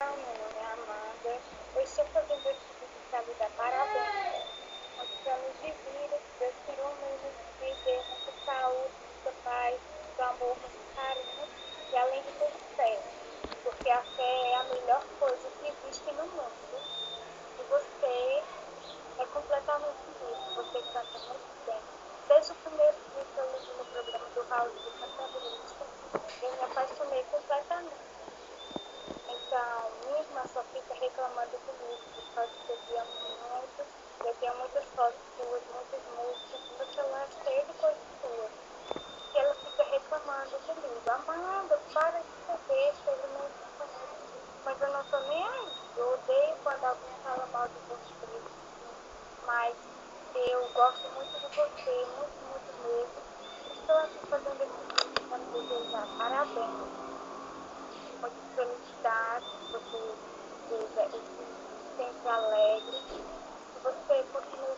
Meu nome é Amanda. Eu estou fazendo esse vídeo para lhe dar parabéns. Muitos anos de vida, Deus te ilumine, lhe dê muita saúde, muita paz, muito amor, muito carinho e além de ter fé. Porque a fé é a melhor coisa que existe no mundo. E você é completamente isso. Você canta muito bem. Desde o primeiro dia que eu lhe vi no programa do Raul de Cantabrista, eu me apaixonei completamente. Então, minha irmã só fica reclamando comigo por causa que eu te amo muito. Eu tenho muitas fotos suas, muitas músicas, meu celular cheio de coisas suas. E ela fica reclamando comigo. Amanda, para de ser besta, ele não te conhece. Mas eu não tô nem aí. Eu odeio quando alguém fala mal de você. Mas eu gosto muito de você, muito, muito mesmo. Estou aqui fazendo esse vídeo para me desejar parabéns. Muitas felicidades, você seja esse sempre alegre, que você continue